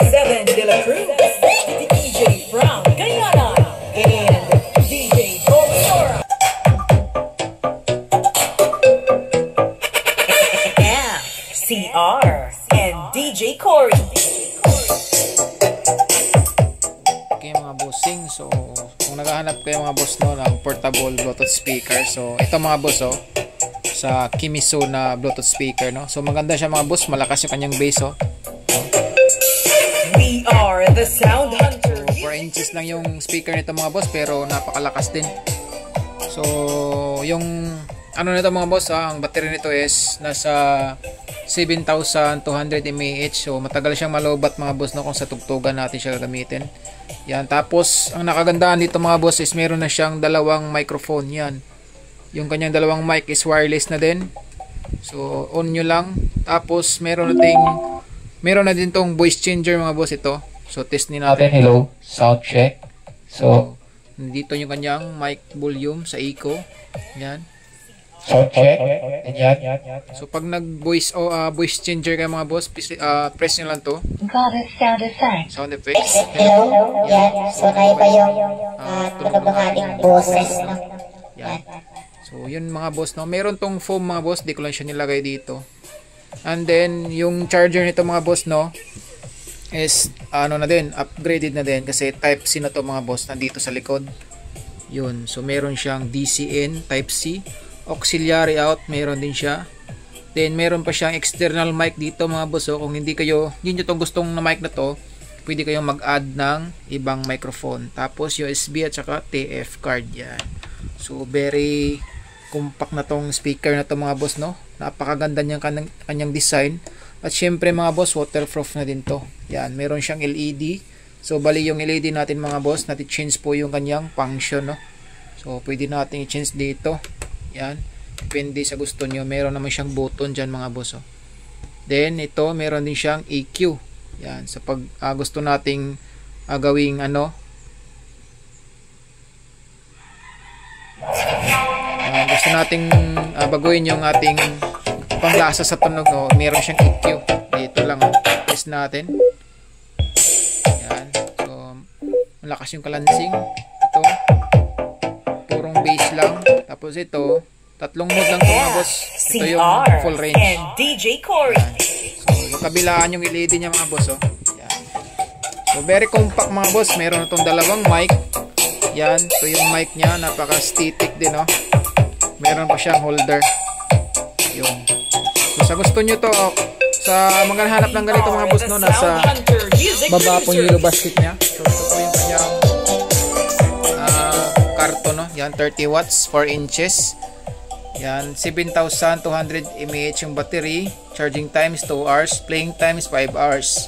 Seven De La Cruz, DJ Brown Gayana, and DJ Golsora. CR and DJ Corey. Okay mga bossing, so kung naghahanap kayo mga boss no ng portable Bluetooth speaker, so ito mga boss sa Kimiso na Bluetooth speaker no. So maganda siya mga boss, malakas yung kanyang bass We are the Sound Hunter. 4 inches lang yung speaker nito mga boss, pero napakalakas din. So yung ano nito mga boss, ang battery nito is nasa 7,200 mAh. So matagal siyang malobat mga boss no, kung sa tugtugan natin siya gagamitin. Yan, tapos ang nakagandaan dito mga boss is meron na siyang dalawang microphone. Yan, yung kanyang dalawang mic is wireless na din. So on nyo lang. Tapos meron na din tong voice changer mga boss ito. So test ni natin. Hello, sound check. So dito yung kanyang mic volume sa echo. Yan. sound check. Yan. So pag nag-voice voice changer kayo mga boss, press nyo lang to. Got a sound effect. Sound effects. Hello. Yan. So kayo pa yung tunog ng ating boses. No? Yan. So yun mga boss no. Meron tong foam mga boss, di ko lang siya nilagay dito. And then yung charger nito mga boss no is ano na din, upgraded na din kasi type C na to mga boss, nandito sa likod. Yun. So meron siyang DC-in, type C, auxiliary out, meron din siya. Then meron pa siyang external mic dito mga boss. So kung hindi nyo tong gustong na mic na to, pwede kayong mag-add ng ibang microphone. Tapos USB at saka TF card yan. So very compact na tong speaker na to mga boss no. Napakaganda niyang kanyang design. At syempre mga boss, waterproof na din to. Yan, meron siyang LED. So bali yung LED natin mga boss, natin change po yung kanyang function no. So pwede natin i-change dito. Yan, depende sa gusto nyo. Meron naman siyang button dyan mga boss Then ito, meron din siyang EQ. Yan, sa pag gusto nating gawing gusto nating baguhin yung ating panglasa sa tunog meron siyang EQ dito lang test natin. Yan, so malakas yung kalansing. Ito purong bass lang. Tapos ito, tatlong mode lang ito mga boss. Ito yung full range and DJ Corey. Yan. So yung kabilaan yung LED niya mga boss Yan. So very compact mga boss. Meron itong dalawang mic. Yan, so yung mic niya napaka-static din meron pa siyang holder. Yun. So sa gusto nyo to sa mga hanap ng ganito mga boss nasa baba po yung yellow basket niya. So ito po yung kanyang karton yan, 30 watts, 4 inches. Yan, 7,200 mAh yung battery. Charging time is 2 hours, playing time is 5 hours.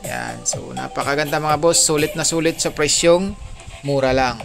Yan, so napakaganda mga boss. Sulit na sulit sa presyong mura lang.